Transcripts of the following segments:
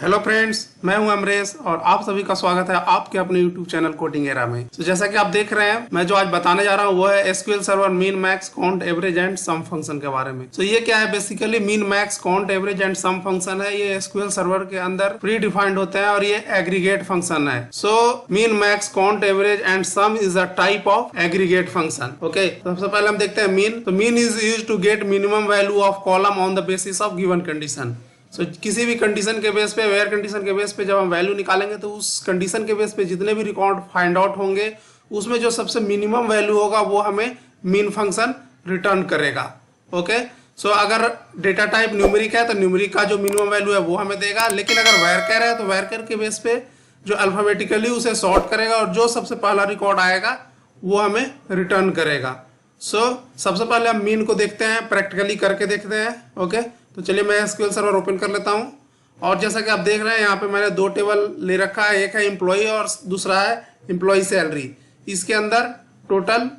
Hello friends, मैं हूं अमरेश और आप सभी का स्वागत है आपके अपने यूट्यूब चैनल कोडिंग एरा में। तो जैसा कि आप देख रहे हैं, मैं जो आज बताने जा रहा हूं वो है SQL server min max count average and sum function के बारे में। तो ये क्या है? Basically min max count average and sum function है। ये एसक्यूएल सर्वर के अंदर प्री डिफाइंड होते हैं और ये एग्रीगेट फंक्शन है। So min max count average and sum is a type of aggregate function. Okay, सबसे पहले हम देखते हैं मीन। तो min is used to get minimum value of column on the basis of given condition. किसी भी condition के base पे, वेयर कंडीशन के बेस पे जब हम वैल्यू निकालेंगे तो उस कंडीशन के बेस पे जितने भी रिकॉर्ड फाइंड आउट होंगे उसमें जो सबसे मिनिमम वैल्यू होगा वो हमें मीन फंक्शन रिटर्न करेगा। ओके, सो अगर डेटा टाइप न्यूमेरिक है तो न्यूमेरिक का जो मिनिमम वैल्यू है वो हमें देगा, लेकिन अगर वेरकर है तो वेरकर के बेस पे जो अल्फाबेटिकली उसे सॉर्ट करेगा और जो सबसे पहला रिकॉर्ड आएगा वो हमें रिटर्न करेगा। सबसे पहले हम मीन को देखते हैं, प्रैक्टिकली करके देखते हैं। ओके, तो चलिए मैं एसक्यूएल सर्वर ओपन कर लेता हूं और जैसा कि आप देख रहे हैं यहाँ पे मैंने दो टेबल ले रखा है, एक है एम्प्लॉय और दूसरा है एम्प्लॉय सैलरी। इसके अंदर टोटल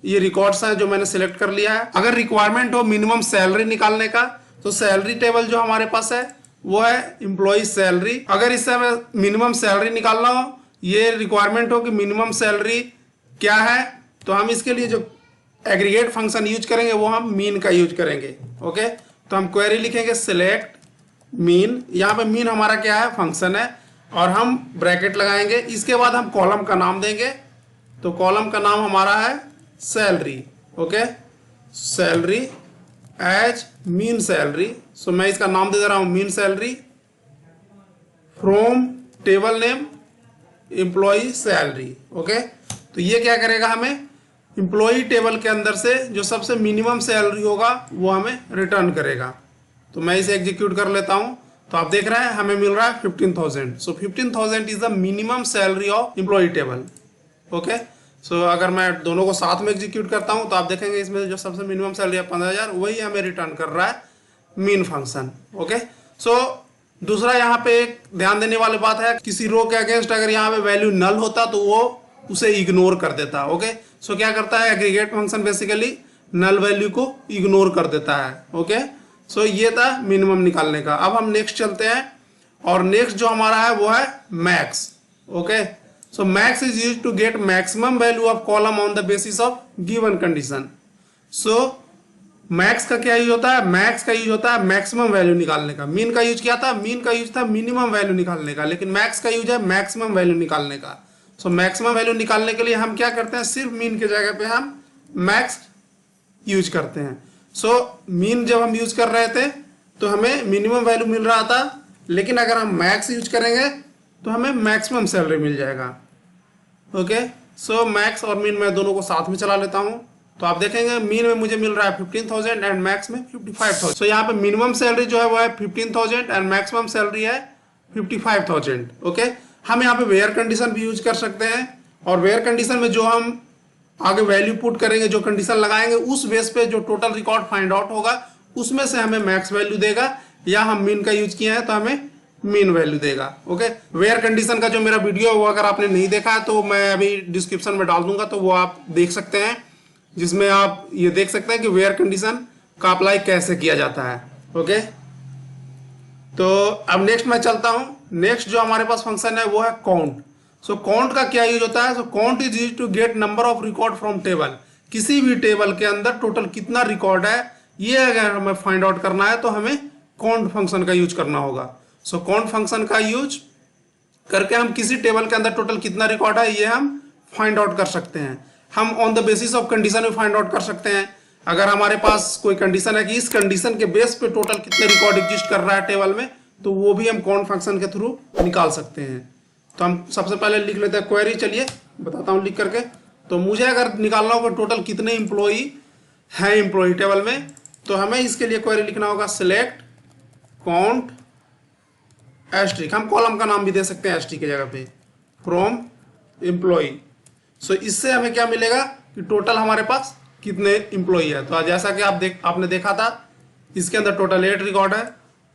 ये रिकॉर्ड्स हैं जो मैंने सिलेक्ट कर लिया है। अगर रिक्वायरमेंट हो मिनिमम सैलरी निकालने का तो सैलरी टेबल जो हमारे पास है वो है एम्प्लॉय सैलरी। अगर इससे हमें मिनिमम सैलरी निकालना हो, ये रिक्वायरमेंट हो कि मिनिमम सैलरी क्या है, तो हम इसके लिए जो एग्रीगेट फंक्शन यूज करेंगे वो हम मीन का यूज करेंगे। ओके, तो हम क्वेरी लिखेंगे सिलेक्ट मीन। यहाँ पे मीन हमारा क्या है? फंक्शन है और हम ब्रैकेट लगाएंगे। इसके बाद हम कॉलम का नाम देंगे, तो कॉलम का नाम हमारा है salary. Okay, salary as mean salary. So मैं इसका नाम दे रहा हूं mean salary from table name employ salary. Okay, तो ये क्या करेगा? हमें एम्प्लॉय टेबल के अंदर से जो सबसे मिनिमम सैलरी होगा वो हमें रिटर्न करेगा। तो मैं इसे एग्जीक्यूट कर लेता हूं। तो आप देख रहे हैं हमें मिल रहा है 15,000। So 15,000 is the minimum salary of employ table. Okay, so अगर मैं दोनों को साथ में एग्जीक्यूट करता हूं तो आप देखेंगे इसमें जो सबसे मिनिमम सैलरी है 15,000, वही हमें रिटर्न कर रहा है मीन फंक्शन। ओके, सो दूसरा यहाँ पे एक ध्यान देने वाली बात है, किसी रो के अगेंस्ट अगर यहाँ पे वैल्यू नल होता तो वो उसे इग्नोर कर देता। ओके, सो क्या करता है aggregate function? Basically null value को इग्नोर कर देता है। ओके, सो ये था मिनिमम निकालने का। अब हम नेक्स्ट चलते हैं और नेक्स्ट जो हमारा है वो है max. Okay, so max is used to get maximum value of column on the basis of given condition. So max का क्या यूज होता है? मैक्स का यूज होता है मैक्सिमम वैल्यू निकालने का। मीन का यूज क्या था? मीन का यूज था मिनिमम वैल्यू निकालने का, लेकिन मैक्स का यूज है मैक्सिमम वैल्यू निकालने का। सो मैक्सिमम वैल्यू निकालने के लिए हम क्या करते हैं? सिर्फ मीन की जगह पे हम मैक्स यूज करते हैं। सो मीन जब हम यूज कर रहे थे तो हमें मिनिमम वैल्यू मिल रहा था, लेकिन अगर हम मैक्स यूज करेंगे तो हमें मैक्सिमम सैलरी मिल जाएगा। ओके, सो मैक्स और मीन मैं दोनों को साथ में चला लेता हूं तो आप देखेंगे मीन में मुझे मिल रहा है 15,000 एंड मैक्स में 55,000। सो यहाँ पे मिनिमम सैलरी जो है वो है 15,000 एंड मैक्सिमम सैलरी है 55,000। ओके, हम यहाँ पे वेयर कंडीशन भी यूज कर सकते हैं और वेयर कंडीशन में जो हम आगे वैल्यू पुट करेंगे, जो कंडीशन लगाएंगे, उस बेस पे जो टोटल रिकॉर्ड फाइंड आउट होगा उसमें से हमें मैक्स वैल्यू देगा, या हम मीन का यूज किया है तो हमें मीन वैल्यू देगा। ओके, वेयर कंडीशन का जो मेरा वीडियो है वो अगर आपने नहीं देखा है तो मैं अभी डिस्क्रिप्शन में डाल दूंगा, तो वो आप देख सकते हैं, जिसमें आप ये देख सकते हैं कि वेयर कंडीशन का अप्लाई कैसे किया जाता है। ओके, तो अब नेक्स्ट मैं चलता हूं। नेक्स्ट जो हमारे पास फंक्शन है वो है काउंट। सो काउंट का क्या यूज होता है? So count is use to get number of record from table. किसी भी टेबल के अंदर टोटल कितना रिकॉर्ड है ये अगर हमें फाइंड आउट करना है तो हमें काउंट फंक्शन का यूज करना होगा। सो काउंट फंक्शन का यूज करके हम किसी टेबल के अंदर टोटल कितना रिकॉर्ड है ये हम फाइंड आउट कर सकते हैं। हम on the basis of condition भी फाइंड आउट कर सकते हैं। अगर हमारे पास कोई कंडीशन है कि इस कंडीशन के बेस पे टोटल कितने रिकॉर्ड एग्जिस्ट कर रहा है टेबल में, तो वो भी हम काउंट फंक्शन के थ्रू निकाल सकते हैं। तो हम सबसे पहले लिख लेते हैं क्वेरी। चलिए बताता हूँ लिख करके। तो मुझे अगर निकालना होगा टोटल कितने इंप्लॉई हैं एम्प्लॉई टेबल में, तो हमें इसके लिए क्वेरी लिखना होगा सिलेक्ट काउंट एस्ट्रिक। हम कॉलम का नाम भी दे सकते हैं एस्ट्रिक की जगह पे, फ्रॉम एम्प्लॉई। सो इससे हमें क्या मिलेगा कि टोटल हमारे पास कितने एम्प्लॉई है। तो जैसा कि आपने देखा था इसके अंदर टोटल 8 रिकॉर्ड है,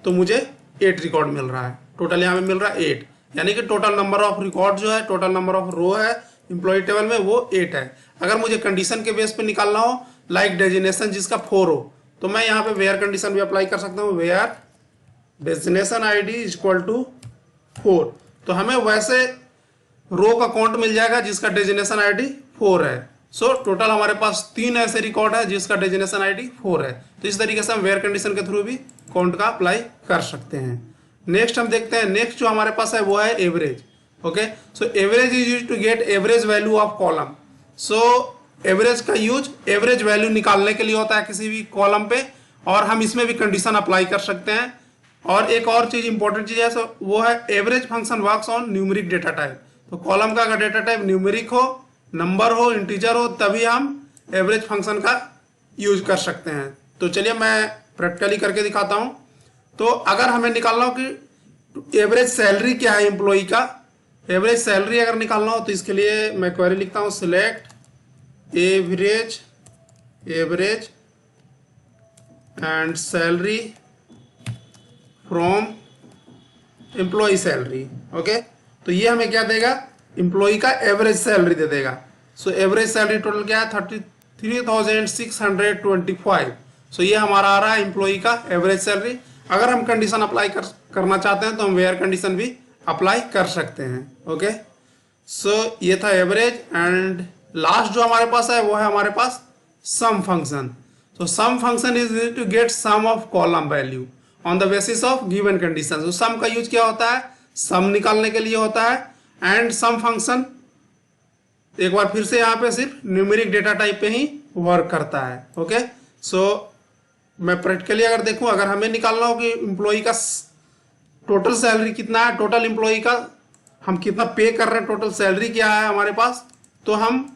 तो मुझे 8 रिकॉर्ड मिल रहा है। टोटल यहाँ पे मिल रहा है 8, यानी कि टोटल नंबर ऑफ रिकॉर्ड जो है, टोटल नंबर ऑफ रो है एम्प्लॉय टेबल में वो 8 है। अगर मुझे कंडीशन के बेस पे निकालना हो, लाइक डेजिग्नेशन जिसका 4 हो, तो मैं यहाँ पे वेयर कंडीशन भी अप्लाई कर सकता हूँ। Where destination ID is equal to 4। तो हमें वैसे रो का काउंट मिल जाएगा जिसका डेजिग्नेशन आईडी 4 है। सो टोटल हमारे पास 3 ऐसे रिकॉर्ड है जिसका डेजिग्नेशन आईडी 4 है। तो इस तरीके से हम वेयर कंडीशन के थ्रू भी काउंट का अप्लाई कर सकते हैं। नेक्स्ट हम देखते हैं, नेक्स्ट जो हमारे पास है वो है average. Okay, so average is use to get average value of column. So average का यूज एवरेज वैल्यू निकालने के लिए होता है किसी भी कॉलम पे, और हम इसमें भी कंडीशन अप्लाई कर सकते हैं। और एक और चीज इंपॉर्टेंट चीज है वो है average function works on numeric data type. तो कॉलम का अगर डेटा टाइप न्यूमेरिक हो, नंबर हो, इंटीजर हो, तभी हम एवरेज फंक्शन का यूज कर सकते हैं। तो चलिए मैं प्रैक्टिकली करके दिखाता हूं। तो अगर हमें निकालना हो कि एवरेज सैलरी क्या है एम्प्लॉय का, एवरेज सैलरी अगर निकालना हो तो इसके लिए मैं क्वेरी लिखता हूं, select average and salary from employ salary. Okay, तो ये हमें क्या देगा, एम्प्लॉय का एवरेज सैलरी दे देगा। सो एवरेज सैलरी टोटल क्या है, 33,625। सो ये हमारा आ रहा है एम्प्लॉय का एवरेज सैलरी। अगर हम कंडीशन अप्लाई करना चाहते हैं तो हम वेयर कंडीशन भी अप्लाई कर सकते हैं। ओके, सो ये था एवरेज। एंड लास्ट जो हमारे पास है वो है हमारे पास सम फंक्शन। तो sum function is used to get sum of column value on the basis of given condition. तो सम का यूज क्या होता है, सम निकालने के लिए होता है। एंड सम फंक्शन एक बार फिर से यहाँ पे सिर्फ न्यूमेरिक डेटा टाइप पे ही वर्क करता है। ओके, सो मैं प्रैक्टिकली अगर देखूं, अगर हमें निकालना हो कि एम्प्लॉय का टोटल सैलरी कितना है, टोटल एम्प्लॉय का हम कितना पे कर रहे हैं, टोटल सैलरी क्या है हमारे पास, तो हम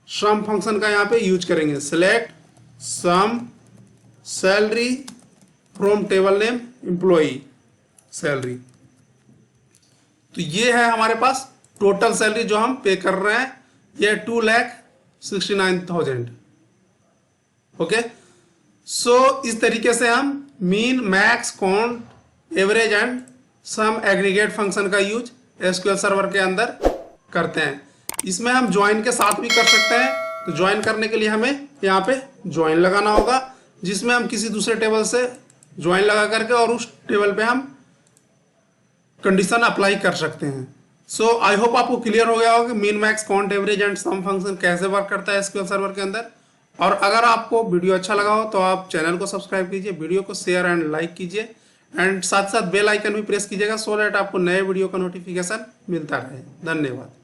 सम फंक्शन का यहाँ पे यूज करेंगे। Select sum salary from table name employ salary. तो ये है हमारे पास टोटल सैलरी जो हम पे कर रहे हैं, ये 2,69,000। ओके, सो इस तरीके से हम min, max, count, average and sum aggregate function का यूज एसक्यूएल सर्वर के अंदर करते हैं। इसमें हम ज्वाइन के साथ भी कर सकते हैं। तो ज्वाइन करने के लिए हमें यहाँ पे ज्वाइन लगाना होगा, जिसमें हम किसी दूसरे टेबल से ज्वाइन लगा करके और उस टेबल पे हम कंडीशन अप्लाई कर सकते हैं। सो आई होप आपको क्लियर हो गया होगा कि min, max, count, average and sum function कैसे वर्क करता है एसक्यूएल सर्वर के अंदर। और अगर आपको वीडियो अच्छा लगा हो तो आप चैनल को सब्सक्राइब कीजिए, वीडियो को शेयर एंड लाइक कीजिए, एंड साथ साथ बेल आइकन भी प्रेस कीजिएगा, सो दैट आपको नए वीडियो का नोटिफिकेशन मिलता रहे। धन्यवाद।